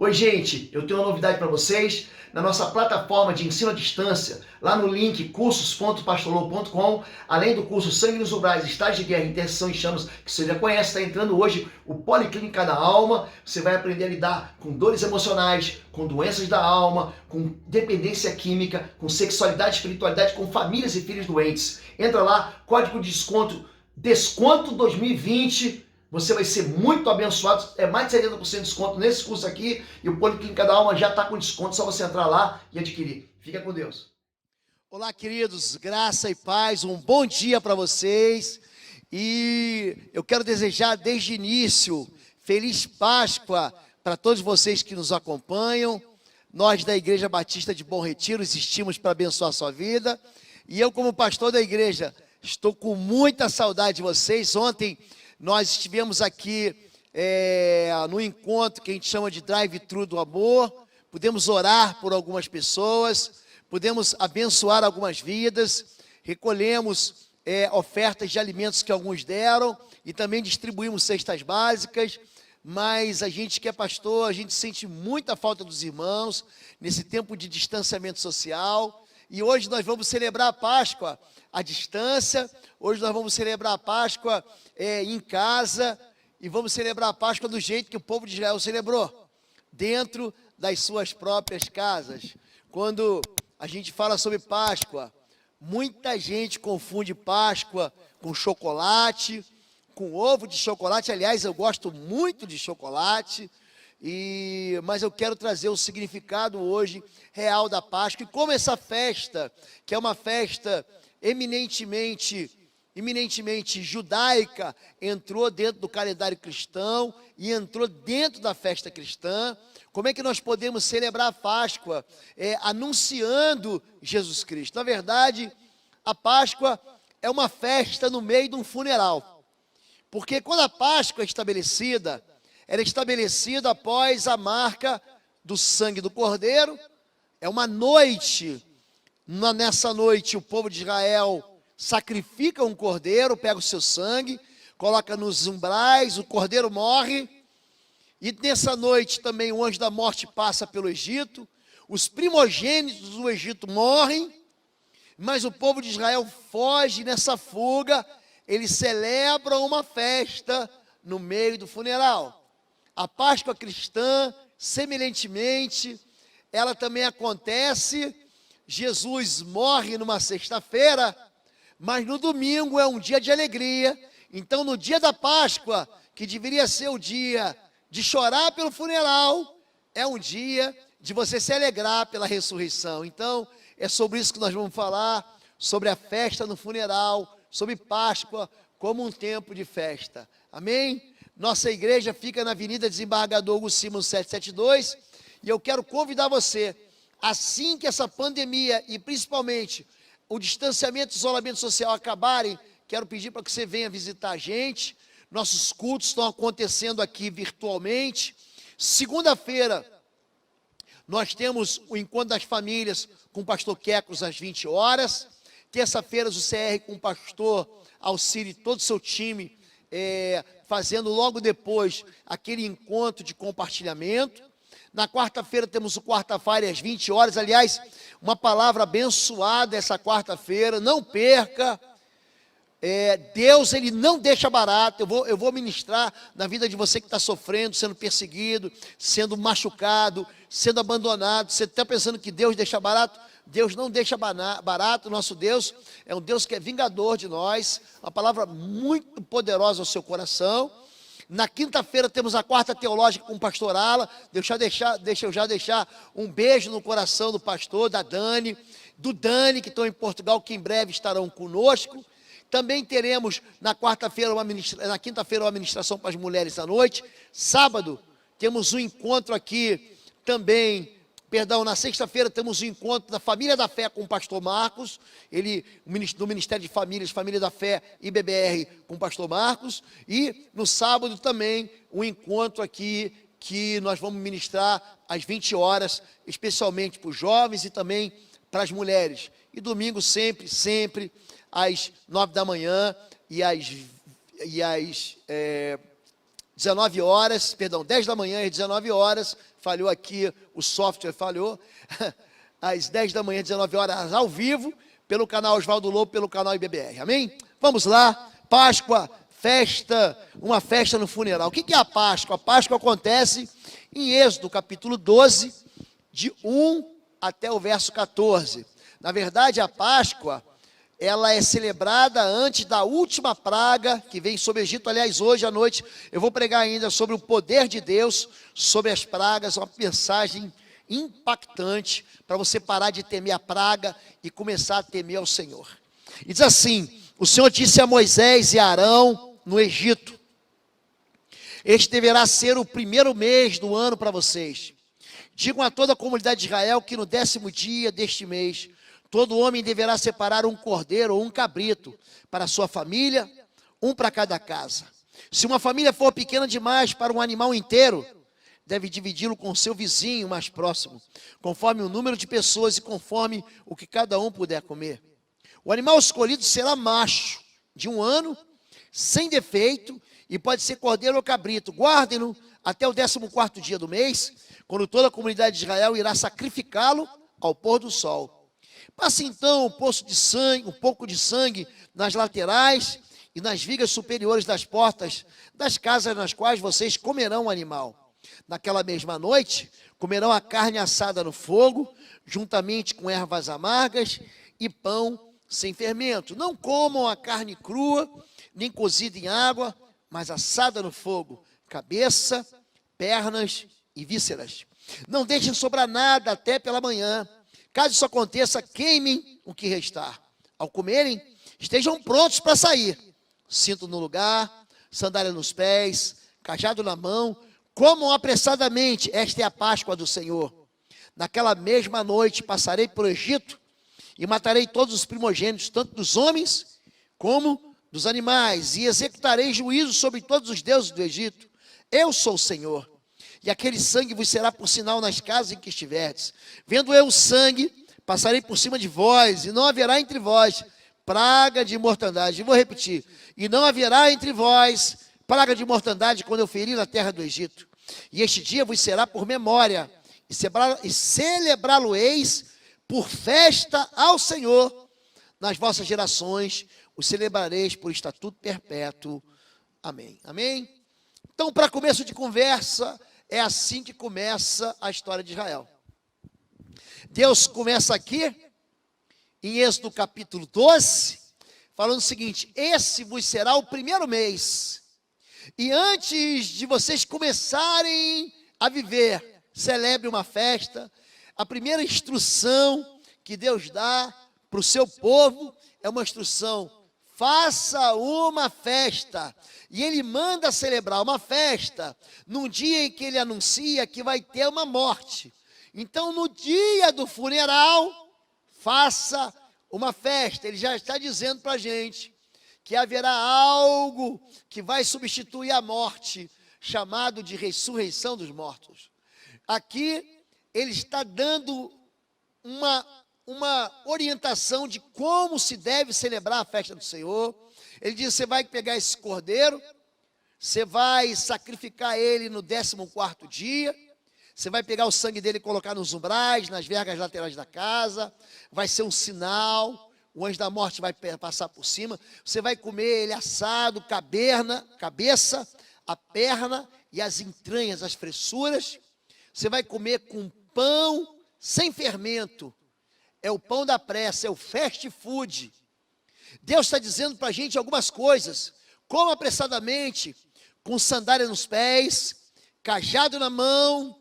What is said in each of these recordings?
Oi, gente, eu tenho uma novidade para vocês. Na nossa plataforma de ensino à distância, lá no link cursos.pastorlou.com, além do curso Sangue nos Umbrais, Estágio de Guerra, Intercessão em Chamas, que você já conhece, está entrando hoje o Policlínica da Alma. Você vai aprender a lidar com dores emocionais, com doenças da alma, com dependência química, com sexualidade e espiritualidade, com famílias e filhos doentes. Entra lá, código de desconto, desconto 2020. Você vai ser muito abençoado, é mais de 70% de desconto nesse curso aqui, e o Policlínica da Alma já está com desconto, só você entrar lá e adquirir. Fica com Deus. Olá, queridos, graça e paz, um bom dia para vocês, e eu quero desejar desde o início, Feliz Páscoa para todos vocês que nos acompanham. Nós da Igreja Batista de Bom Retiro existimos para abençoar a sua vida, e eu como pastor da igreja, estou com muita saudade de vocês. Ontem nós estivemos aqui no encontro que a gente chama de Drive-Thru do Amor, pudemos orar por algumas pessoas, pudemos abençoar algumas vidas, recolhemos ofertas de alimentos que alguns deram e também distribuímos cestas básicas, mas a gente que é pastor, a gente sente muita falta dos irmãos nesse tempo de distanciamento social, e hoje nós vamos celebrar a Páscoa à distância, hoje nós vamos celebrar a Páscoa em casa, e vamos celebrar a Páscoa do jeito que o povo de Israel celebrou, dentro das suas próprias casas. Quando a gente fala sobre Páscoa, muita gente confunde Páscoa com chocolate, com ovo de chocolate. Aliás, eu gosto muito de chocolate, mas eu quero trazer o significado hoje real da Páscoa, e como essa festa, que é uma festa eminentemente judaica, entrou dentro do calendário cristão e entrou dentro da festa cristã. Como é que nós podemos celebrar a Páscoa anunciando Jesus Cristo? Na verdade, a Páscoa é uma festa no meio de um funeral, porque quando a Páscoa é estabelecida, ela é estabelecida após a marca do sangue do Cordeiro. É uma noite, nessa noite o povo de Israel sacrifica um cordeiro, pega o seu sangue, coloca nos umbrais, o cordeiro morre, e nessa noite também o anjo da morte passa pelo Egito, os primogênitos do Egito morrem, mas o povo de Israel foge. Nessa fuga, eles celebram uma festa no meio do funeral. A Páscoa cristã, semelhantemente, ela também acontece. Jesus morre numa sexta-feira, mas no domingo é um dia de alegria. Então, no dia da Páscoa, que deveria ser o dia de chorar pelo funeral, é um dia de você se alegrar pela ressurreição. Então, é sobre isso que nós vamos falar, sobre a festa no funeral, sobre Páscoa como um tempo de festa. Amém? Nossa igreja fica na Avenida Desembargador Augusto Simons 772, e eu quero convidar você, assim que essa pandemia e principalmente o distanciamento e isolamento social acabarem, quero pedir para que você venha visitar a gente. Nossos cultos estão acontecendo aqui virtualmente. Segunda-feira, nós temos o Encontro das Famílias com o pastor Quecos às 20 horas. Terça-feira, o CR com o pastor Alcire e todo o seu time, fazendo logo depois aquele encontro de compartilhamento. Na quarta-feira temos o Quarta-feira às 20 horas, aliás, uma palavra abençoada essa quarta-feira, não perca. Deus, Ele não deixa barato. Eu vou ministrar na vida de você que está sofrendo, sendo perseguido, sendo machucado, sendo abandonado. Você está pensando que Deus deixa barato? Deus não deixa barato. Nosso Deus é um Deus que é vingador de nós. Uma palavra muito poderosa ao seu coração. Na quinta-feira temos a quarta teológica com o pastor Ala. Deixa eu já deixar um beijo no coração do pastor, da Dani, do Dani, que estão em Portugal, que em breve estarão conosco. Também teremos na quinta-feira uma ministração para as mulheres à noite. Sábado temos um encontro aqui também. Na sexta-feira temos o encontro da Família da Fé com o pastor Marcos, do Ministério de Famílias, Família da Fé e BBR com o pastor Marcos, e no sábado também um encontro aqui que nós vamos ministrar às 20 horas, especialmente para os jovens e também para as mulheres. E domingo sempre, às 9 da manhã e às 19 horas, perdão, 10 da manhã às 19 horas, falhou aqui, o software falhou, às 10 da manhã, 19 horas, ao vivo, pelo canal Oswaldo Lobo, pelo canal IBBR, amém? Vamos lá, Páscoa, festa, uma festa no funeral. O que é a Páscoa? A Páscoa acontece em Êxodo, capítulo 12, de 1 até o verso 14. Na verdade, a Páscoa, ela é celebrada antes da última praga que vem sobre o Egito. Aliás, hoje à noite eu vou pregar ainda sobre o poder de Deus, sobre as pragas, uma mensagem impactante para você parar de temer a praga e começar a temer ao Senhor. E diz assim: o Senhor disse a Moisés e a Arão no Egito: este deverá ser o primeiro mês do ano para vocês. Digam a toda a comunidade de Israel que no 10º dia deste mês, todo homem deverá separar um cordeiro ou um cabrito para a sua família, um para cada casa. Se uma família for pequena demais para um animal inteiro, deve dividi-lo com seu vizinho mais próximo, conforme o número de pessoas e conforme o que cada um puder comer. O animal escolhido será macho, de 1 ano, sem defeito, e pode ser cordeiro ou cabrito. Guardem-no até o 14º dia do mês, quando toda a comunidade de Israel irá sacrificá-lo ao pôr do sol. Passe então um pouco de sangue nas laterais e nas vigas superiores das portas das casas nas quais vocês comerão o animal. Naquela mesma noite, comerão a carne assada no fogo, juntamente com ervas amargas e pão sem fermento. Não comam a carne crua, nem cozida em água, mas assada no fogo, cabeça, pernas e vísceras. Não deixem sobrar nada até pela manhã. Caso isso aconteça, queimem o que restar. Ao comerem, estejam prontos para sair. Cinto no lugar, sandália nos pés, cajado na mão. Comam apressadamente, esta é a Páscoa do Senhor. Naquela mesma noite passarei pelo Egito e matarei todos os primogênitos, tanto dos homens como dos animais, e executarei juízo sobre todos os deuses do Egito. Eu sou o Senhor. E aquele sangue vos será por sinal nas casas em que estiverdes. Vendo eu o sangue, passarei por cima de vós, e não haverá entre vós praga de mortandade. E vou repetir: e não haverá entre vós praga de mortandade quando eu ferir a terra do Egito. E este dia vos será por memória, e celebrá-lo-eis por festa ao Senhor. Nas vossas gerações o celebrareis por estatuto perpétuo. Amém. Amém? Então, para começo de conversa, é assim que começa a história de Israel. Deus começa aqui, em Êxodo capítulo 12, falando o seguinte: esse vos será o primeiro mês. E antes de vocês começarem a viver, celebre uma festa. A primeira instrução que Deus dá para o seu povo é uma instrução: faça uma festa. E Ele manda celebrar uma festa num dia em que Ele anuncia que vai ter uma morte. Então, no dia do funeral, faça uma festa. Ele já está dizendo para a gente que haverá algo que vai substituir a morte, chamado de ressurreição dos mortos. Aqui, Ele está dando uma orientação de como se deve celebrar a festa do Senhor. Ele diz: você vai pegar esse cordeiro, você vai sacrificar ele no 14º dia, você vai pegar o sangue dele e colocar nos umbrais, nas vergas laterais da casa, vai ser um sinal, o anjo da morte vai passar por cima, você vai comer ele assado, cabeça, a perna e as entranhas, as fressuras. Você vai comer com pão sem fermento, é o pão da pressa, é o fast food. Deus está dizendo para a gente algumas coisas: coma apressadamente, com sandália nos pés, cajado na mão,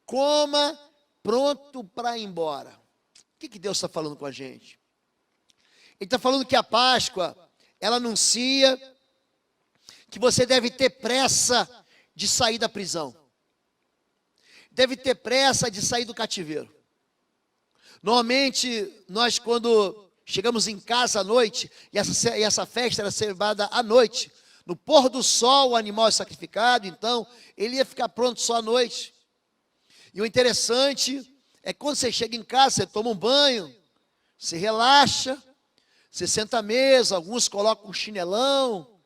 coma pronto para ir embora. O que Deus está falando com a gente? Ele está falando que a Páscoa, ela anuncia que você deve ter pressa de sair da prisão, deve ter pressa de sair do cativeiro. Normalmente, nós quando chegamos em casa à noite, e essa festa era celebrada à noite, no pôr do sol o animal é sacrificado, então ele ia ficar pronto só à noite. E o interessante é que quando você chega em casa, você toma um banho, você relaxa, você senta à mesa, alguns colocam um chinelão,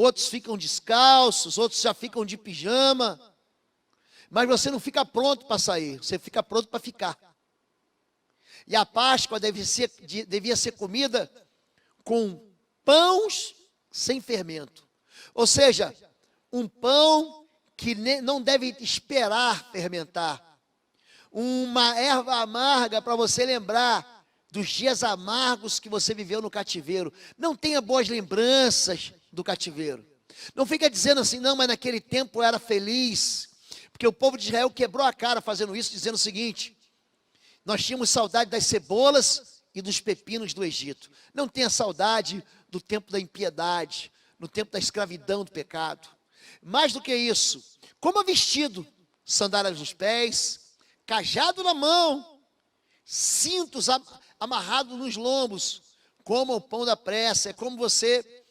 outros ficam descalços, outros já ficam de pijama, mas você não fica pronto para sair, você fica pronto para ficar. E a Páscoa devia ser comida com pães sem fermento. Ou seja, um pão que não deve esperar fermentar. Uma erva amarga para você lembrar dos dias amargos que você viveu no cativeiro. Não tenha boas lembranças do cativeiro. Não fica dizendo assim, não, mas naquele tempo eu era feliz. Porque o povo de Israel quebrou a cara fazendo isso, dizendo o seguinte: nós tínhamos saudade das cebolas e dos pepinos do Egito. Não tenha saudade do tempo da impiedade, no tempo da escravidão do pecado. Mais do que isso, coma vestido, sandálias nos pés, cajado na mão, cintos amarrados nos lombos, coma o pão da pressa. É como você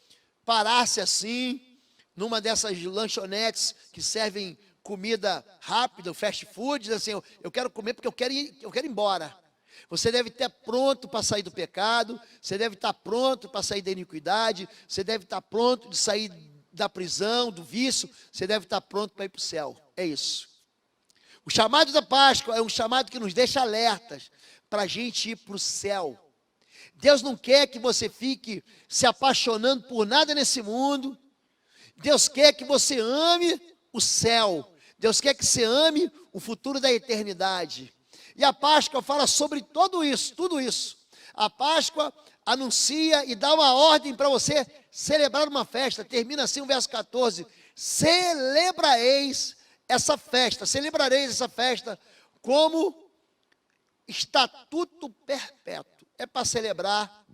parasse assim, numa dessas lanchonetes que servem comida rápida, fast food, diz assim, eu quero comer porque eu quero ir embora. Você deve estar pronto para sair do pecado, você deve estar pronto para sair da iniquidade, você deve estar pronto de sair da prisão, do vício, você deve estar pronto para ir para o céu. É isso. O chamado da Páscoa é um chamado que nos deixa alertas para a gente ir para o céu. Deus não quer que você fique se apaixonando por nada nesse mundo. Deus quer que você ame o céu. Deus quer que você ame o futuro da eternidade. E a Páscoa fala sobre tudo isso. A Páscoa anuncia e dá uma ordem para você celebrar uma festa. Termina assim o verso 14. Celebrareis essa festa como estatuto perpétuo. É para celebrar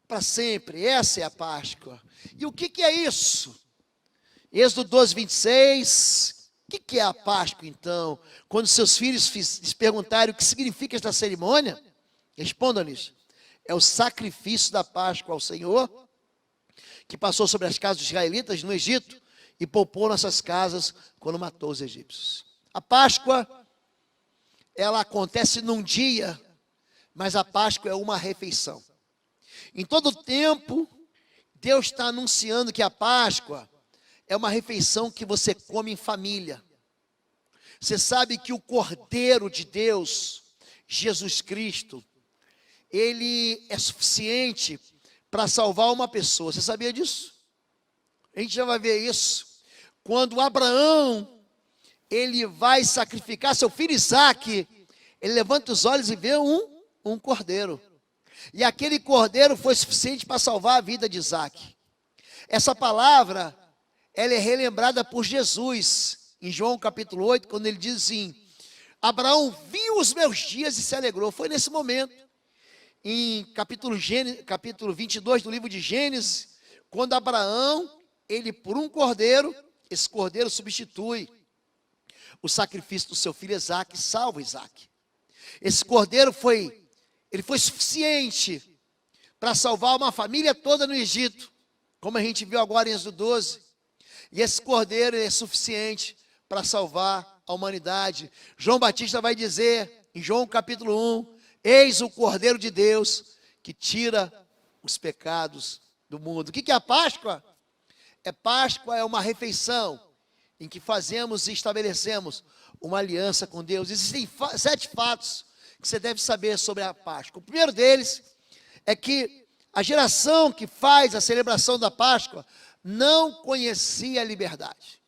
para sempre. Essa é a Páscoa. E o que é isso? Êxodo 12, 26. O que é a Páscoa, então? Quando seus filhos lhes perguntarem o que significa esta cerimônia, respondam-lhes: é o sacrifício da Páscoa ao Senhor, que passou sobre as casas dos israelitas no Egito e poupou nossas casas quando matou os egípcios. A Páscoa, ela acontece num dia, mas a Páscoa é uma refeição. Em todo tempo, Deus está anunciando que a Páscoa é uma refeição que você come em família. Você sabe que o Cordeiro de Deus, Jesus Cristo, ele é suficiente para salvar uma pessoa. Você sabia disso? A gente já vai ver isso. Quando Abraão, ele vai sacrificar seu filho Isaque, ele levanta os olhos e vê um cordeiro. E aquele cordeiro foi suficiente para salvar a vida de Isaque. Essa palavra, ela é relembrada por Jesus, em João capítulo 8, quando ele diz assim: Abraão viu os meus dias e se alegrou. Foi nesse momento, em capítulo 22 do livro de Gênesis, quando Abraão, ele por um cordeiro, esse cordeiro substitui o sacrifício do seu filho Isaque, salva Isaque. Esse cordeiro foi suficiente para salvar uma família toda no Egito, como a gente viu agora em Êxodo 12. E esse cordeiro é suficiente para salvar a humanidade. João Batista vai dizer, em João capítulo 1, eis o Cordeiro de Deus que tira os pecados do mundo. O que é a Páscoa? Páscoa é uma refeição em que fazemos e estabelecemos uma aliança com Deus. Existem 7 fatos que você deve saber sobre a Páscoa. O primeiro deles é que a geração que faz a celebração da Páscoa não conhecia a liberdade.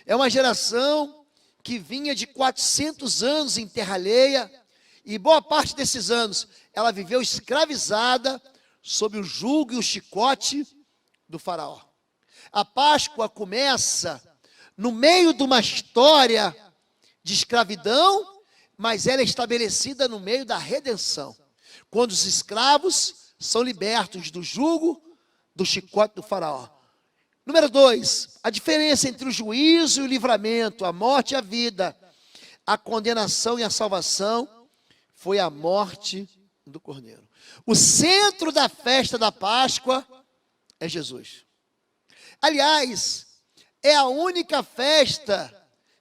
É uma geração que vinha de 400 anos em terra alheia, e boa parte desses anos ela viveu escravizada sob o jugo e o chicote do faraó. A Páscoa começa no meio de uma história de escravidão, mas ela é estabelecida no meio da redenção, quando os escravos são libertos do jugo, do chicote do faraó. Número 2, a diferença entre o juízo e o livramento, a morte e a vida, a condenação e a salvação, foi a morte do Cordeiro. O centro da festa da Páscoa é Jesus. Aliás, é a única festa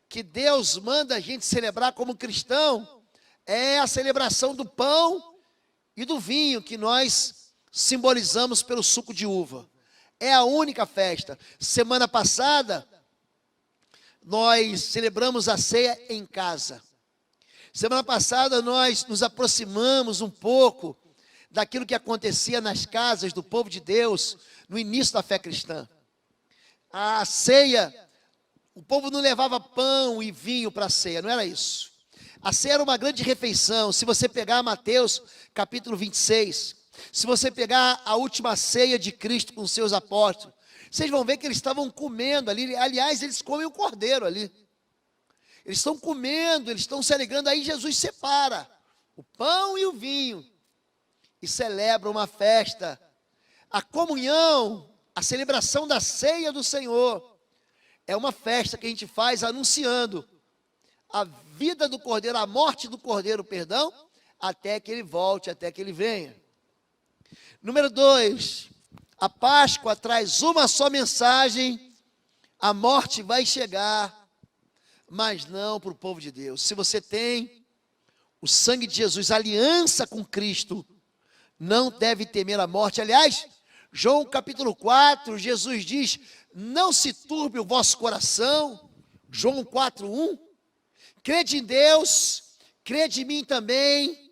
que Deus manda a gente celebrar como cristão, é a celebração do pão e do vinho, que nós simbolizamos pelo suco de uva. é a única festa. Semana passada, nós celebramos a ceia em casa. Semana passada, nós nos aproximamos um pouco daquilo que acontecia nas casas do povo de Deus no início da fé cristã. A ceia, o povo não levava pão e vinho para a ceia, não era isso. A ceia era uma grande refeição. Se você pegar Mateus capítulo 26, se você pegar a última ceia de Cristo com os seus apóstolos, vocês vão ver que eles estavam comendo ali. Aliás, eles comem o cordeiro ali. Eles estão comendo, eles estão se alegrando. Aí Jesus separa o pão e o vinho e celebra uma festa. A comunhão, a celebração da ceia do Senhor é uma festa que a gente faz anunciando a vida do cordeiro, a morte do cordeiro, perdão, até que ele volte, até que ele venha. Número 2, a Páscoa traz uma só mensagem: a morte vai chegar, mas não para o povo de Deus. Se você tem o sangue de Jesus, aliança com Cristo, não deve temer a morte. Aliás, João capítulo 4, Jesus diz: não se turbe o vosso coração. João 4:1. Crede em Deus, crede em mim também.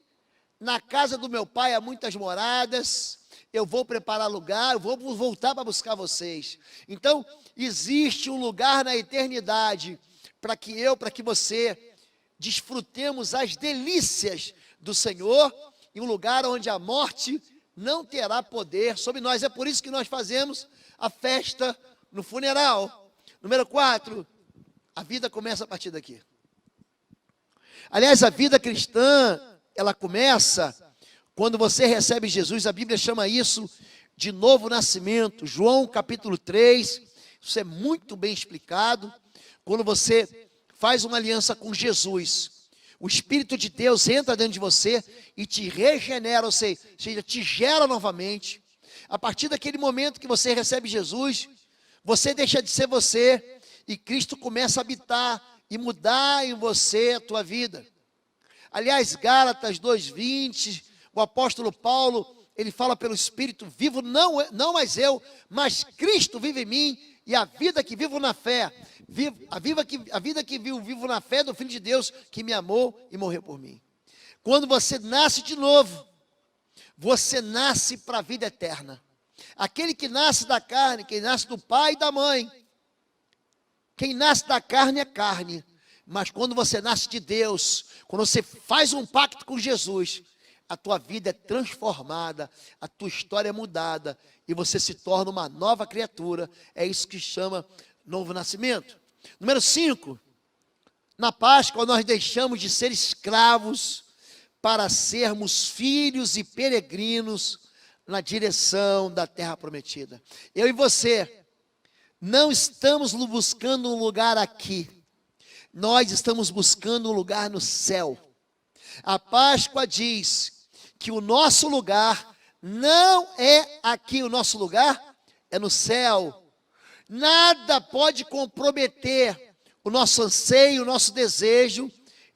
Na casa do meu pai há muitas moradas. Eu vou preparar lugar, eu vou voltar para buscar vocês. Então, existe um lugar na eternidade para que você desfrutemos as delícias do Senhor, em um lugar onde a morte não terá poder sobre nós. É por isso que nós fazemos a festa no funeral. Número 4, a vida começa a partir daqui. Aliás, a vida cristã, ela começa quando você recebe Jesus. A Bíblia chama isso de novo nascimento. João capítulo 3, isso é muito bem explicado. Quando você faz uma aliança com Jesus, o Espírito de Deus entra dentro de você e te regenera, ou seja, te gera novamente. A partir daquele momento que você recebe Jesus, você deixa de ser você e Cristo começa a habitar e mudar em você a tua vida. Aliás, Gálatas 2:20, o apóstolo Paulo, ele fala pelo Espírito: vivo não mais eu, mas Cristo vive em mim, e a vida que vivo na fé, a vida que vivo na fé do Filho de Deus, que me amou e morreu por mim. Quando você nasce de novo, você nasce para a vida eterna. Aquele que nasce da carne, quem nasce do pai e da mãe, quem nasce da carne é carne, mas quando você nasce de Deus, quando você faz um pacto com Jesus, a tua vida é transformada, a tua história é mudada, e você se torna uma nova criatura. É isso que chama novo nascimento. Número 5, na Páscoa nós deixamos de ser escravos para sermos filhos e peregrinos na direção da terra prometida. Eu e você não estamos buscando um lugar aqui, nós estamos buscando um lugar no céu. A Páscoa diz que o nosso lugar não é aqui, o nosso lugar é no céu. Nada pode comprometer o nosso anseio, o nosso desejo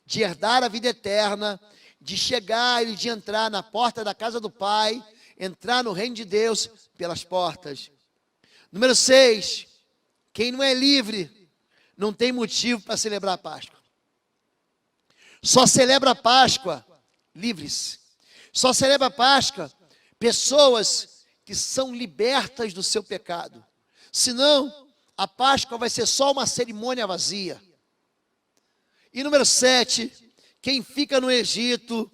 de herdar a vida eterna, de chegar e de entrar na porta da casa do Pai, entrar no reino de Deus pelas portas. Número 6, quem não é livre não tem motivo para celebrar a Páscoa. Só celebra a Páscoa livres. Só celebra a Páscoa pessoas que são libertas do seu pecado. Senão, a Páscoa vai ser só uma cerimônia vazia. E número 7, quem fica no Egito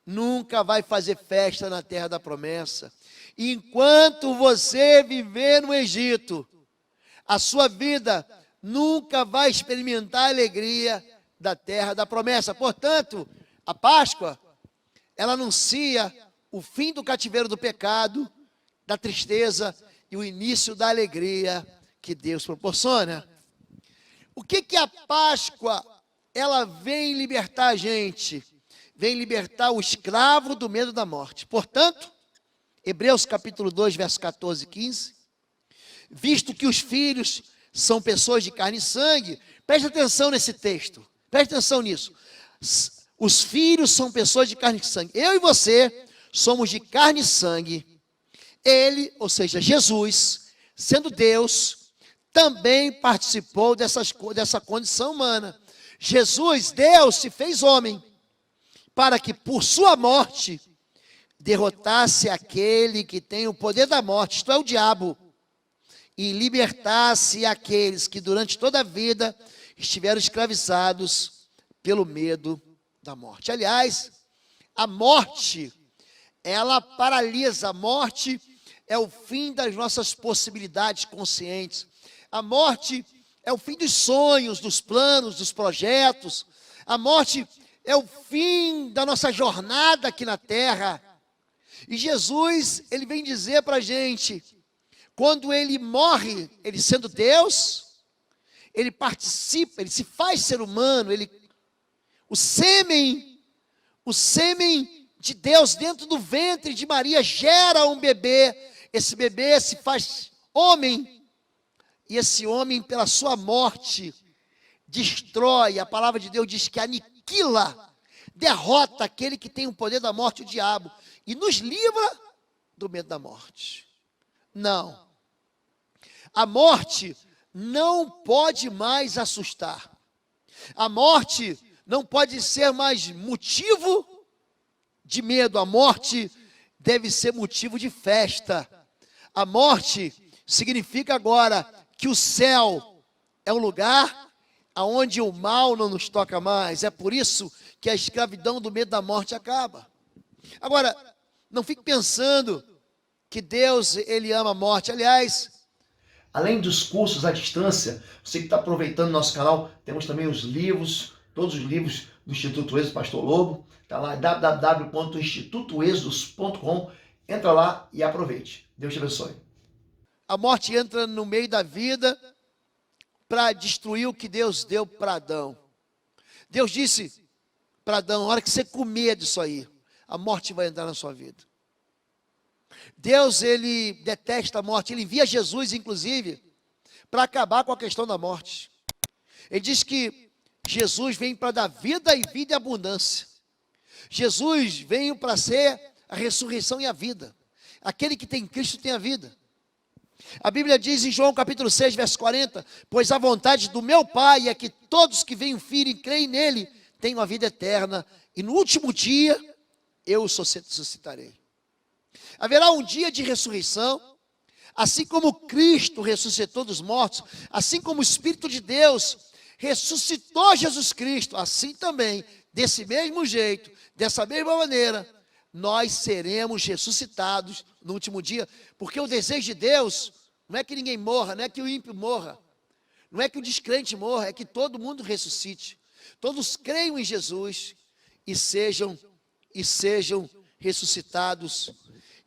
nunca vai fazer festa na terra da promessa. Enquanto você viver no Egito, a sua vida nunca vai experimentar a alegria da terra da promessa. Portanto, a Páscoa, ela anuncia o fim do cativeiro do pecado, da tristeza e o início da alegria que Deus proporciona. O que a Páscoa, ela vem libertar a gente? Vem libertar o escravo do medo da morte. Portanto, Hebreus capítulo 2, verso 14 e 15, visto que os filhos são pessoas de carne e sangue, preste atenção nesse texto, preste atenção nisso. Os filhos são pessoas de carne e sangue. Eu e você somos de carne e sangue. Ele, ou seja, Jesus, sendo Deus, também participou dessa condição humana. Jesus, Deus, se fez homem, para que por sua morte derrotasse aquele que tem o poder da morte, isto é, o diabo, e libertasse aqueles que durante toda a vida estiveram escravizados pelo medo da morte. Aliás, a morte, ela paralisa. A morte é o fim das nossas possibilidades conscientes. A morte é o fim dos sonhos, dos planos, dos projetos. A morte é o fim da nossa jornada aqui na terra. E Jesus, ele vem dizer para a gente, quando ele morre, ele sendo Deus, ele participa, ele se faz ser humano, o sêmen de Deus dentro do ventre de Maria gera um bebê. Esse bebê se faz homem, e esse homem, pela sua morte, destrói. A palavra de Deus diz que aniquila, derrota aquele que tem o poder da morte, o diabo, e nos livra do medo da morte. Não. A morte não pode mais assustar. A morte não pode ser mais motivo de medo. A morte deve ser motivo de festa. A morte significa agora que o céu é um lugar onde o mal não nos toca mais. É por isso que a escravidão do medo da morte acaba. Agora, não fique pensando que Deus, ele ama a morte. Aliás, além dos cursos à distância, você que está aproveitando nosso canal, temos também os livros, todos os livros do Instituto Êxodo Pastor Lobo. Está lá, www.institutoexodos.com. Entra lá e aproveite. Deus te abençoe. A morte entra no meio da vida para destruir o que Deus deu para Adão. Deus disse para Adão, na hora que você comer disso aí, a morte vai entrar na sua vida. Deus, ele detesta a morte. Ele envia Jesus, inclusive, para acabar com a questão da morte. Ele diz que Jesus veio para dar vida e vida em abundância. Jesus veio para ser a ressurreição e a vida. Aquele que tem Cristo tem a vida. A Bíblia diz em João capítulo 6, verso 40, pois a vontade do meu Pai é que todos que veem o Filho e creem nele tenham a vida eterna, e no último dia eu os suscitarei. Haverá um dia de ressurreição, assim como Cristo ressuscitou dos mortos, assim como o Espírito de Deus ressuscitou Jesus Cristo, assim também, desse mesmo jeito, dessa mesma maneira, nós seremos ressuscitados no último dia, porque o desejo de Deus não é que ninguém morra, não é que o ímpio morra, não é que o descrente morra, é que todo mundo ressuscite, todos creiam em Jesus e sejam ressuscitados.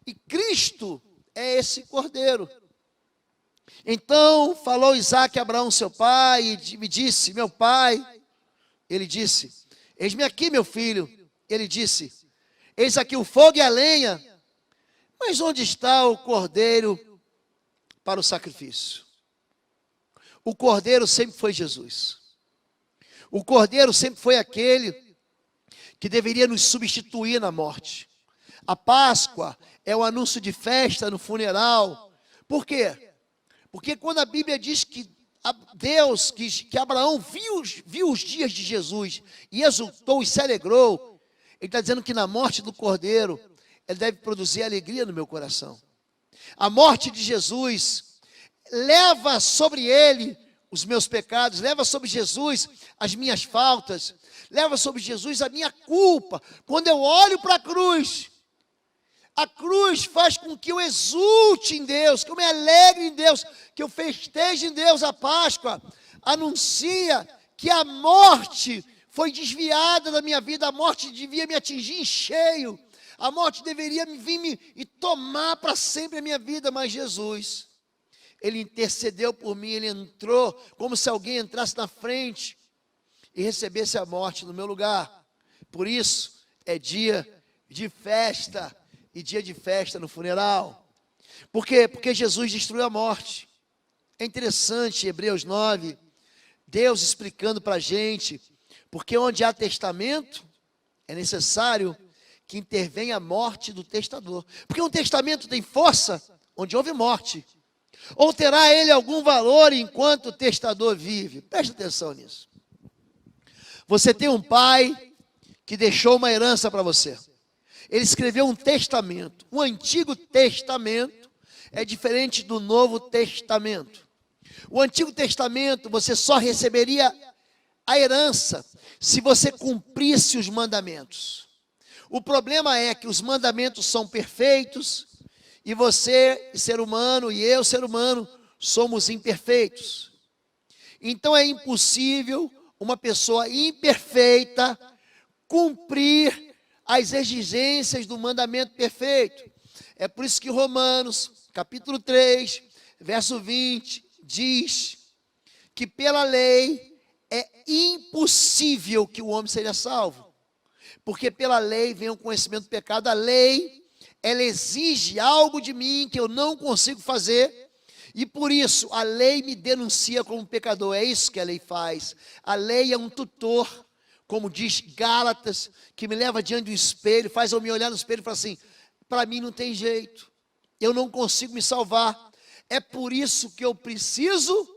E Cristo é esse Cordeiro. Então falou Isaque a Abraão, seu pai, e me disse, meu pai, ele disse, eis-me aqui, meu filho. Ele disse, eis aqui o fogo e a lenha, mas onde está o cordeiro para o sacrifício? O cordeiro sempre foi Jesus. O cordeiro sempre foi aquele que deveria nos substituir na morte. A Páscoa é o anúncio de festa no funeral. Por quê? Porque quando a Bíblia diz que Deus, que Abraão viu os dias de Jesus e exultou e se alegrou, ele está dizendo que na morte do Cordeiro, ele deve produzir alegria no meu coração. A morte de Jesus leva sobre ele os meus pecados, leva sobre Jesus as minhas faltas, leva sobre Jesus a minha culpa. Quando eu olho para a cruz faz com que eu exulte em Deus, que eu me alegre em Deus, que eu festeje em Deus a Páscoa. Anuncia que a morte foi desviada da minha vida, a morte devia me atingir em cheio, a morte deveria vir e tomar para sempre a minha vida, mas Jesus, ele intercedeu por mim, ele entrou como se alguém entrasse na frente e recebesse a morte no meu lugar. Por isso é dia de festa, e dia de festa no funeral. Por quê? Porque Jesus destruiu a morte. É interessante, Hebreus 9, Deus explicando para a gente, porque onde há testamento, é necessário que intervenha a morte do testador. Porque um testamento tem força onde houve morte. Ou terá ele algum valor enquanto o testador vive? Preste atenção nisso. Você tem um pai que deixou uma herança para você. Ele escreveu um testamento. O Antigo Testamento é diferente do Novo Testamento. O Antigo Testamento você só receberia a herança se você cumprisse os mandamentos. O problema é que os mandamentos são perfeitos e você, ser humano, e eu, ser humano, somos imperfeitos. Então é impossível uma pessoa imperfeita cumprir as exigências do mandamento perfeito. É por isso que Romanos, capítulo 3, verso 20, diz que pela lei é impossível que o homem seja salvo. Porque pela lei vem o conhecimento do pecado. A lei, ela exige algo de mim que eu não consigo fazer. E por isso, a lei me denuncia como pecador. É isso que a lei faz. A lei é um tutor, como diz Gálatas, que me leva diante do espelho, faz eu me olhar no espelho e falar assim, para mim não tem jeito. Eu não consigo me salvar. É por isso que eu preciso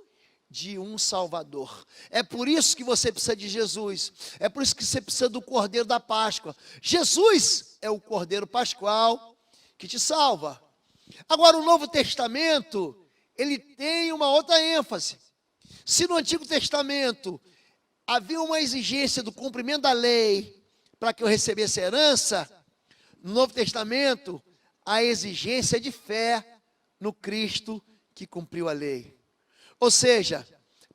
de um Salvador. É por isso que você precisa de Jesus. É por isso que você precisa do Cordeiro da Páscoa. Jesus é o Cordeiro Pascual que te salva. Agora, o Novo Testamento, ele tem uma outra ênfase. Se no Antigo Testamento havia uma exigência do cumprimento da lei para que eu recebesse a herança, no Novo Testamento, a exigência é de fé no Cristo que cumpriu a lei. Ou seja,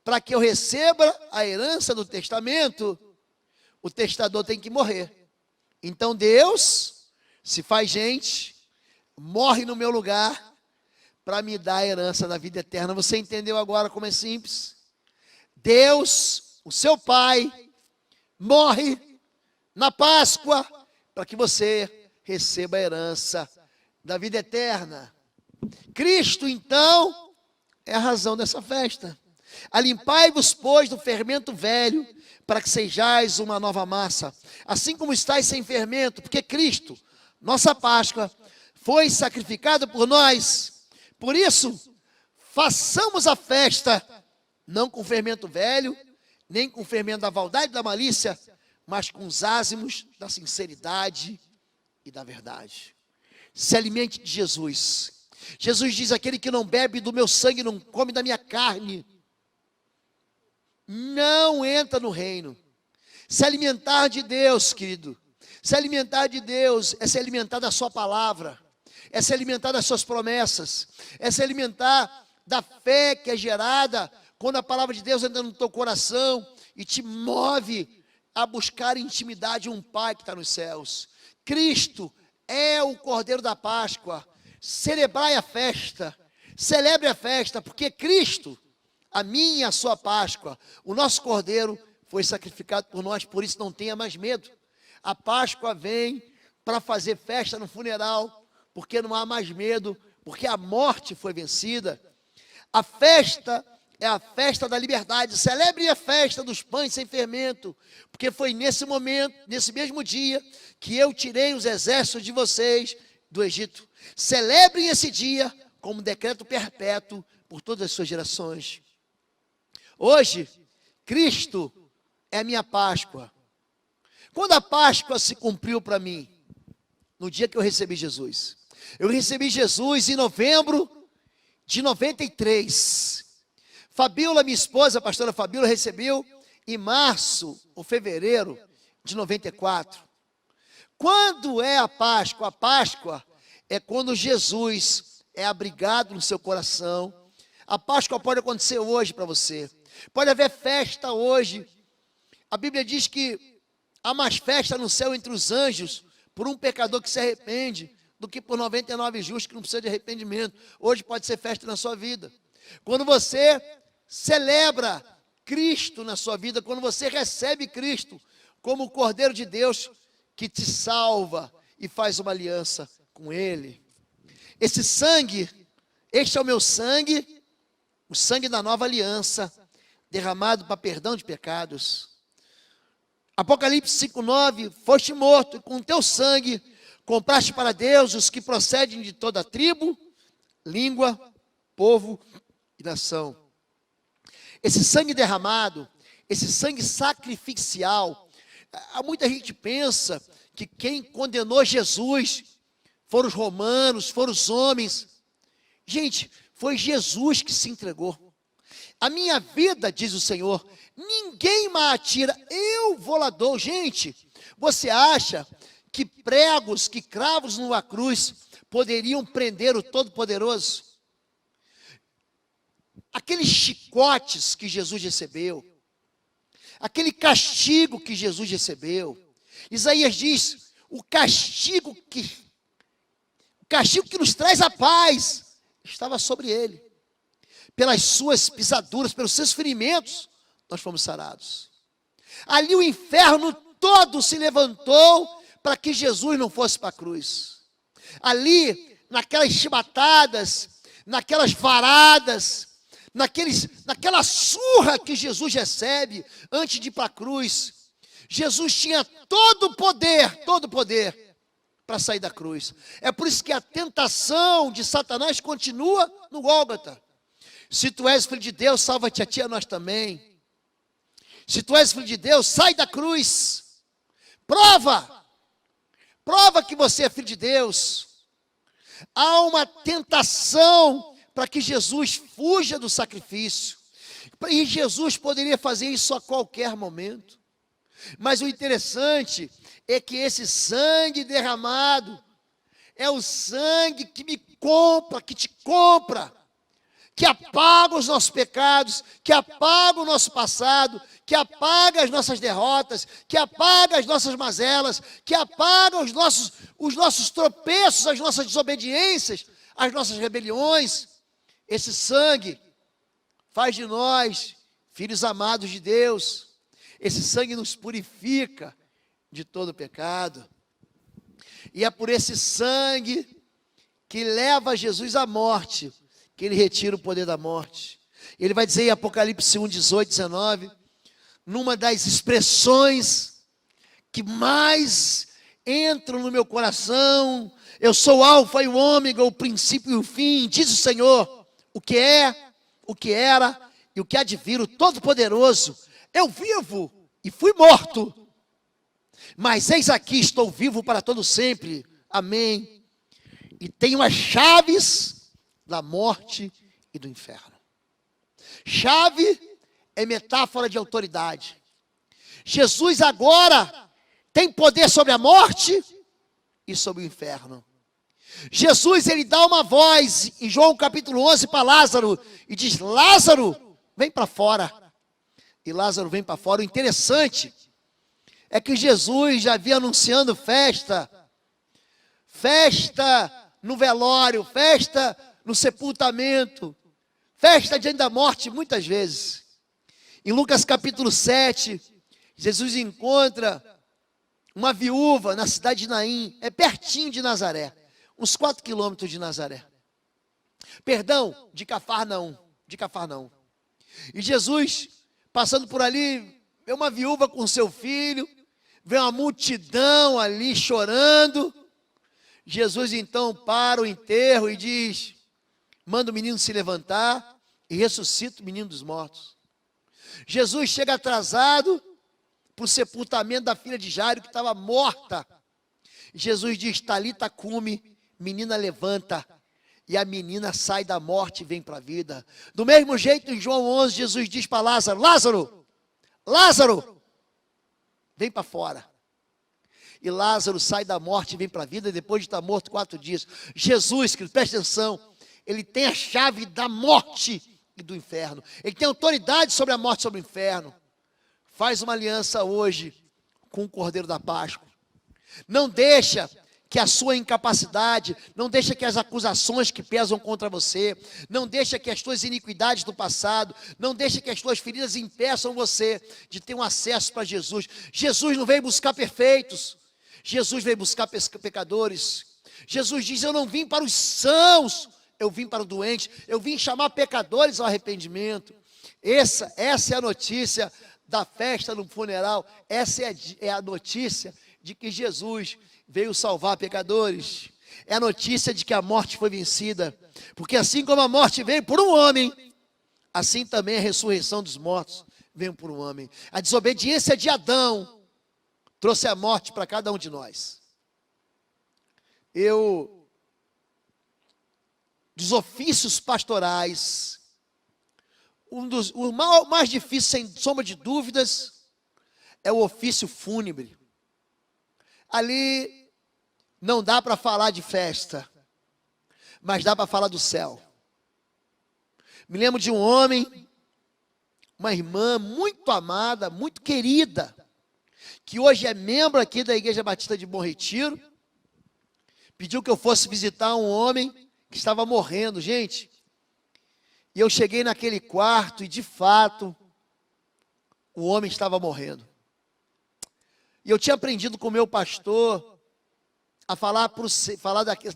para que eu receba a herança do testamento, o testador tem que morrer. Então Deus se faz gente, morre no meu lugar, para me dar a herança da vida eterna. Você entendeu agora como é simples? Deus, o seu Pai, morre na Páscoa, para que você receba a herança da vida eterna. Cristo, então, é a razão dessa festa. Alimpai-vos, pois, do fermento velho, para que sejais uma nova massa, assim como estáis sem fermento, porque Cristo, nossa Páscoa, foi sacrificado por nós. Por isso, façamos a festa, não com fermento velho, nem com fermento da maldade e da malícia, mas com os ázimos da sinceridade e da verdade. Se alimente de Jesus. Jesus diz, aquele que não bebe do meu sangue, não come da minha carne, não entra no reino. Se alimentar de Deus, querido, se alimentar de Deus é se alimentar da sua palavra, é se alimentar das suas promessas, é se alimentar da fé que é gerada quando a palavra de Deus entra no teu coração e te move a buscar intimidade um Pai que está nos céus. Cristo é o Cordeiro da Páscoa. Celebrai a festa, celebre a festa, porque Cristo, a minha e a sua Páscoa, o nosso Cordeiro foi sacrificado por nós, por isso não tenha mais medo. A Páscoa vem para fazer festa no funeral, porque não há mais medo, porque a morte foi vencida. A festa é a festa da liberdade. Celebre a festa dos pães sem fermento, porque foi nesse momento, nesse mesmo dia, que eu tirei os exércitos de vocês do Egito. Celebrem esse dia como decreto perpétuo por todas as suas gerações. Hoje, Cristo é a minha Páscoa. Quando a Páscoa se cumpriu para mim? No dia que eu recebi Jesus. Eu recebi Jesus em novembro de 93. Fabíola, minha esposa, a pastora Fabíola, recebeu em março ou fevereiro de 94. Quando é a Páscoa? A Páscoa é quando Jesus é abrigado no seu coração. A Páscoa pode acontecer hoje para você. Pode haver festa hoje. A Bíblia diz que há mais festa no céu entre os anjos por um pecador que se arrepende do que por 99 justos que não precisa de arrependimento. Hoje pode ser festa na sua vida. Quando você celebra Cristo na sua vida, quando você recebe Cristo como o Cordeiro de Deus que te salva e faz uma aliança com Ele. Esse sangue, este é o meu sangue, o sangue da nova aliança, derramado para perdão de pecados. Apocalipse 5:9, foste morto e com teu sangue compraste para Deus os que procedem de toda tribo, língua povo e nação. Esse sangue derramado, esse sangue sacrificial, muita gente pensa que quem condenou Jesus foram os romanos, foram os homens. Gente, foi Jesus que se entregou. A minha vida, diz o Senhor, ninguém me atira, eu vou lá dou. Gente, você acha que pregos, que cravos numa cruz poderiam prender o Todo-Poderoso? Aqueles chicotes que Jesus recebeu, aquele castigo que Jesus recebeu. Isaías diz, o castigo que nos traz a paz estava sobre ele. Pelas suas pisaduras, pelos seus ferimentos, nós fomos sarados. Ali o inferno todo se levantou para que Jesus não fosse para a cruz. Ali, naquelas chibatadas, naquelas varadas, naquela surra que Jesus recebe antes de ir para a cruz, Jesus tinha todo o poder para sair da cruz. É por isso que a tentação de Satanás continua no Gólgota. Se tu és filho de Deus, salva-te a ti, a nós também. Se tu és filho de Deus, sai da cruz. Prova que você é filho de Deus. Há uma tentação para que Jesus fuja do sacrifício. E Jesus poderia fazer isso a qualquer momento. Mas o interessante é que esse sangue derramado é o sangue que me compra, que te compra, que apaga os nossos pecados, que apaga o nosso passado, que apaga as nossas derrotas, que apaga as nossas mazelas, que apaga os nossos tropeços, as nossas desobediências, as nossas rebeliões. Esse sangue faz de nós filhos amados de Deus. Esse sangue nos purifica de todo pecado. E é por esse sangue que leva Jesus à morte, que ele retira o poder da morte. Ele vai dizer em Apocalipse 1, 18, 19, numa das expressões que mais entram no meu coração: eu sou o alfa e o ômega, o princípio e o fim, diz o Senhor, o que é, o que era e o que há de vir, o Todo-Poderoso. Eu vivo e fui morto, mas eis aqui, estou vivo para todo sempre, amém, e tenho as chaves da morte e do inferno. Chave é metáfora de autoridade. Jesus agora tem poder sobre a morte e sobre o inferno. Jesus, ele dá uma voz em João capítulo 11 para Lázaro e diz: Lázaro, vem para fora. E Lázaro vem para fora. O interessante é que Jesus já vinha anunciando festa no velório, festa no sepultamento, festa diante da morte, muitas vezes. Em Lucas capítulo 7, Jesus encontra uma viúva na cidade de Naim, é pertinho de Nazaré, uns 4 quilômetros de Nazaré. Perdão, de Cafarnaum. E Jesus, passando por ali, vê uma viúva com seu filho, vê uma multidão ali chorando. Jesus então para o enterro e diz: manda o menino se levantar e ressuscita o menino dos mortos. Jesus chega atrasado para o sepultamento da filha de Jairo, que estava morta. Jesus diz: Talita cumi, menina levanta. E a menina sai da morte e vem para a vida. Do mesmo jeito, em João 11, Jesus diz para Lázaro: Lázaro, vem para fora. E Lázaro sai da morte e vem para a vida depois de estar morto 4 dias. Jesus, querido, presta atenção, ele tem a chave da morte e do inferno. Ele tem autoridade sobre a morte e sobre o inferno. Faz uma aliança hoje com o Cordeiro da Páscoa. Não deixa que a sua incapacidade, não deixa que as acusações que pesam contra você, não deixa que as tuas iniquidades do passado, não deixa que as tuas feridas impeçam você de ter um acesso para Jesus. Jesus não veio buscar perfeitos, Jesus veio buscar pecadores. Jesus diz: eu não vim para os sãos, eu vim para o doente, eu vim chamar pecadores ao arrependimento. Essa é a notícia da festa no funeral, essa é a notícia de que Jesus veio salvar pecadores. é a notícia de que a morte foi vencida. Porque assim como a morte veio por um homem, assim também a ressurreição dos mortos veio por um homem. A desobediência de Adão trouxe a morte para cada um de nós. Dos ofícios pastorais, o mais difícil, sem sombra de dúvidas, é o ofício fúnebre. Ali não dá para falar de festa, mas dá para falar do céu. Me lembro de um homem, uma irmã muito amada, muito querida, que hoje é membro aqui da Igreja Batista de Bom Retiro, pediu que eu fosse visitar um homem que estava morrendo, gente. E eu cheguei naquele quarto e, de fato, o homem estava morrendo. E eu tinha aprendido com o meu pastor a falar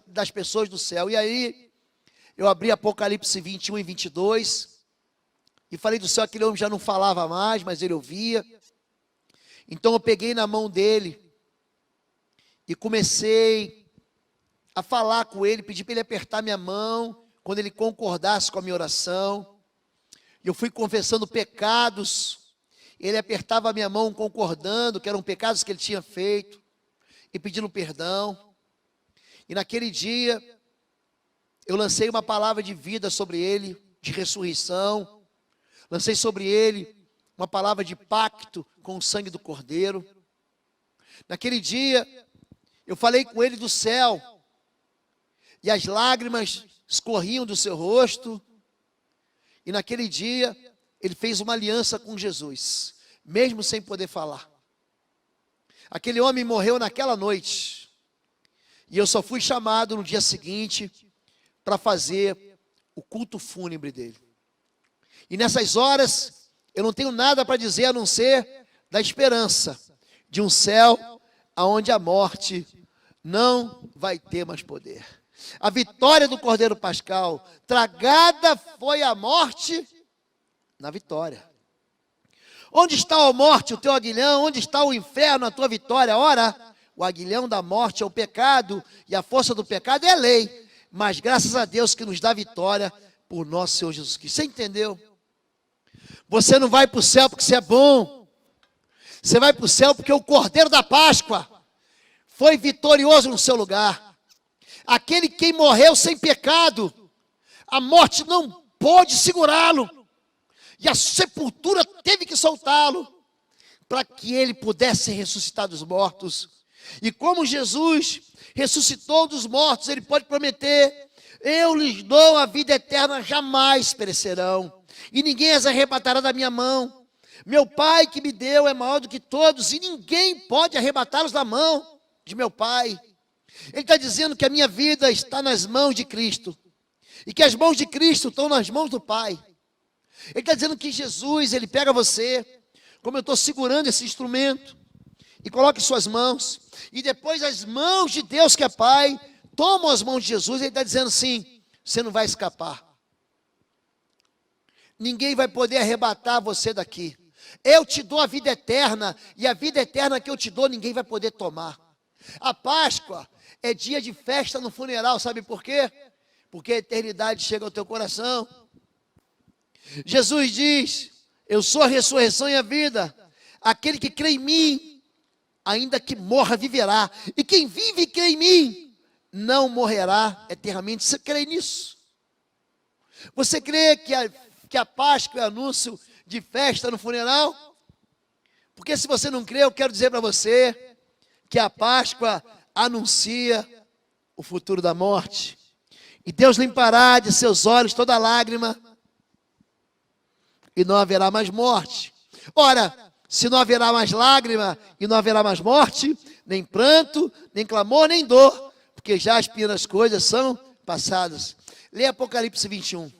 das pessoas do céu. E aí, eu abri Apocalipse 21 e 22, e falei do céu. Aquele homem já não falava mais, mas ele ouvia. Então eu peguei na mão dele e comecei a falar com ele, pedi para ele apertar minha mão, quando ele concordasse com a minha oração. Eu fui confessando pecados, ele apertava a minha mão concordando, que eram pecados que ele tinha feito, e pedindo perdão. E naquele dia, eu lancei uma palavra de vida sobre ele, de ressurreição, lancei sobre ele uma palavra de pacto com o sangue do Cordeiro. Naquele dia, eu falei com ele do céu, e as lágrimas escorriam do seu rosto, e naquele dia, ele fez uma aliança com Jesus, mesmo sem poder falar. Aquele homem morreu naquela noite, e eu só fui chamado no dia seguinte para fazer o culto fúnebre dele. E nessas horas, eu não tenho nada para dizer a não ser da esperança de um céu onde a morte não vai ter mais poder. A vitória do Cordeiro Pascal, tragada foi a morte na vitória. Onde está a morte, o teu aguilhão? Onde está o inferno, a tua vitória? Ora, o aguilhão da morte é o pecado, e a força do pecado é a lei. Mas graças a Deus que nos dá vitória por nosso Senhor Jesus Cristo. Você entendeu? Você não vai para o céu porque você é bom. Você vai para o céu porque o Cordeiro da Páscoa foi vitorioso no seu lugar. Aquele que morreu sem pecado, a morte não pôde segurá-lo, e a sepultura teve que soltá-lo, para que ele pudesse ressuscitar dos mortos. E como Jesus ressuscitou dos mortos, ele pode prometer: eu lhes dou a vida eterna, jamais perecerão, e ninguém as arrebatará da minha mão. Meu Pai que me deu é maior do que todos, e ninguém pode arrebatá-los da mão de meu Pai. Ele está dizendo que a minha vida está nas mãos de Cristo, e que as mãos de Cristo estão nas mãos do Pai. Ele está dizendo que Jesus, ele pega você, como eu estou segurando esse instrumento, e coloca em suas mãos, e depois as mãos de Deus que é Pai, tomam as mãos de Jesus, e ele está dizendo assim: você não vai escapar. Ninguém vai poder arrebatar você daqui. Eu te dou a vida eterna, e a vida eterna que eu te dou, ninguém vai poder tomar. A Páscoa é dia de festa no funeral, sabe por quê? Porque a eternidade chega ao teu coração. Jesus diz: eu sou a ressurreição e a vida. Aquele que crê em mim, ainda que morra, viverá. E quem vive e crê em mim, não morrerá eternamente. Você crê nisso? Você crê que a Páscoa é anúncio de festa no funeral? Porque se você não crê, eu quero dizer para você que a Páscoa anuncia o futuro da morte. E Deus limpará de seus olhos toda lágrima, e não haverá mais morte. Ora, se não haverá mais lágrima e não haverá mais morte, nem pranto, nem clamor, nem dor, porque já as primeiras coisas são passadas. Lê Apocalipse 21.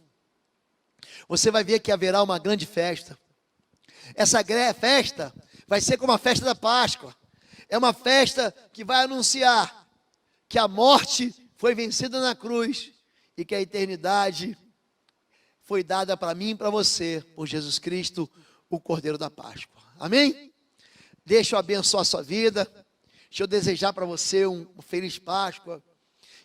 Você vai ver que haverá uma grande festa. Essa festa vai ser como a festa da Páscoa. É uma festa que vai anunciar que a morte foi vencida na cruz e que a eternidade foi dada para mim e para você, por Jesus Cristo, o Cordeiro da Páscoa. Amém? Deixa eu abençoar a sua vida. Deixa eu desejar para você um feliz Páscoa.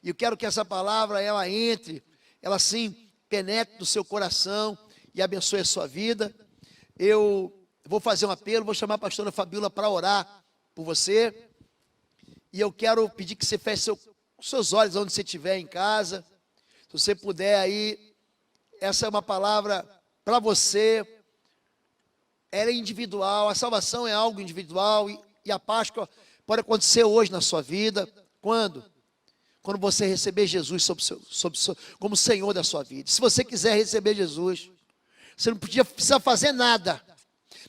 E eu quero que essa palavra, ela entre, ela sim, penetre no seu coração e abençoe a sua vida. Eu vou fazer um apelo, vou chamar a pastora Fabíola para orar por você. E eu quero pedir que você feche seus olhos onde você estiver em casa. Se você puder aí, essa é uma palavra para você. Ela é individual, a salvação é algo individual e a Páscoa pode acontecer hoje na sua vida. Quando? Quando você receber Jesus como Senhor da sua vida. Se você quiser receber Jesus, você não precisa fazer nada.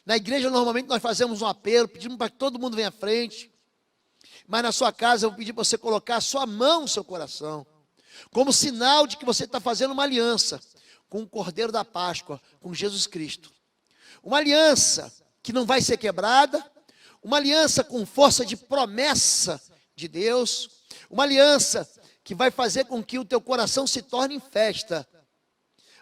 Na igreja, normalmente, nós fazemos um apelo, pedimos para que todo mundo venha à frente. Mas na sua casa, eu vou pedir para você colocar a sua mão no seu coração, como sinal de que você está fazendo uma aliança com o Cordeiro da Páscoa, com Jesus Cristo. Uma aliança que não vai ser quebrada, uma aliança com força de promessa de Deus, uma aliança que vai fazer com que o teu coração se torne em festa,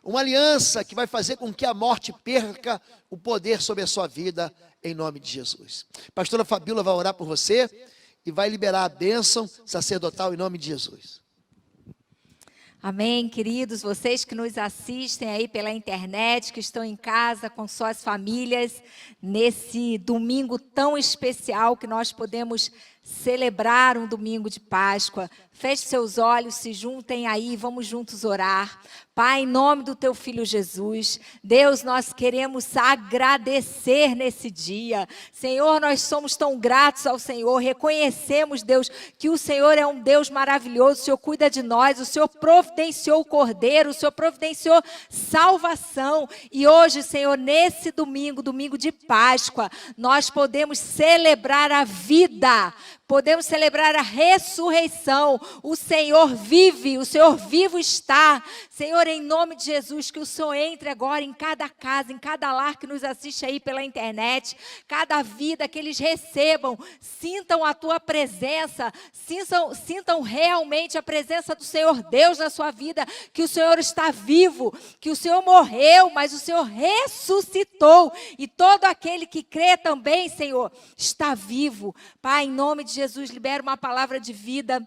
uma aliança que vai fazer com que a morte perca o poder sobre a sua vida, em nome de Jesus. Pastora Fabíola vai orar por você e vai liberar a bênção sacerdotal em nome de Jesus. Amém, queridos, vocês que nos assistem aí pela internet, que estão em casa com suas famílias, nesse domingo tão especial que nós podemos celebrar um domingo de Páscoa. Feche seus olhos, se juntem aí, vamos juntos orar. Pai, em nome do teu Filho Jesus, Deus, nós queremos agradecer nesse dia. Senhor, nós somos tão gratos ao Senhor, reconhecemos, Deus, que o Senhor é um Deus maravilhoso, o Senhor cuida de nós, o Senhor providenciou o Cordeiro, o Senhor providenciou salvação. E hoje, Senhor, nesse domingo, domingo de Páscoa, nós podemos celebrar a vida, podemos celebrar a ressurreição. O Senhor vive, o Senhor vivo está. Senhor, em nome de Jesus, que o Senhor entre agora em cada casa, em cada lar que nos assiste aí pela internet, cada vida que eles recebam, sintam a tua presença, sintam realmente a presença do Senhor Deus na sua vida, que o Senhor está vivo, que o Senhor morreu, mas o Senhor ressuscitou, e todo aquele que crê também, Senhor, está vivo. Pai, em nome de Jesus, libera uma palavra de vida,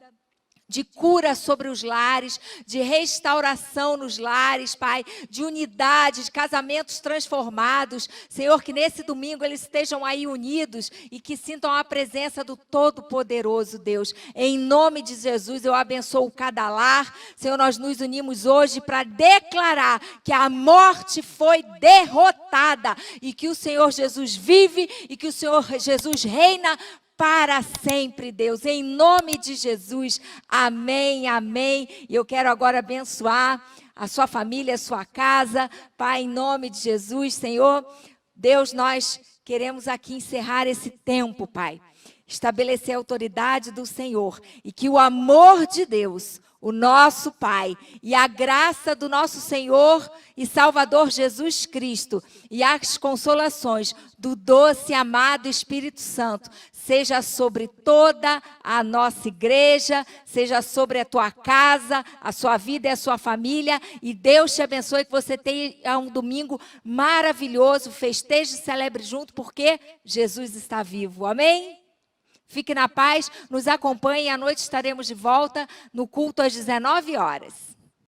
de cura sobre os lares, de restauração nos lares, Pai, de unidade, de casamentos transformados. Senhor, que nesse domingo eles estejam aí unidos e que sintam a presença do Todo-Poderoso Deus. Em nome de Jesus, eu abençoo cada lar. Senhor, nós nos unimos hoje para declarar que a morte foi derrotada e que o Senhor Jesus vive e que o Senhor Jesus reina para sempre, Deus, em nome de Jesus, amém, amém. E eu quero agora abençoar a sua família, a sua casa, Pai, em nome de Jesus, Senhor. Deus, nós queremos aqui encerrar esse tempo, Pai, estabelecer a autoridade do Senhor e que o amor de Deus, o nosso Pai, e a graça do nosso Senhor e Salvador Jesus Cristo, e as consolações do doce e amado Espírito Santo, seja sobre toda a nossa igreja, seja sobre a tua casa, a sua vida e a sua família, e Deus te abençoe, que você tenha um domingo maravilhoso, festeje e celebre junto, porque Jesus está vivo, amém? Fique na paz, nos acompanhe, à noite estaremos de volta no culto às 19 horas.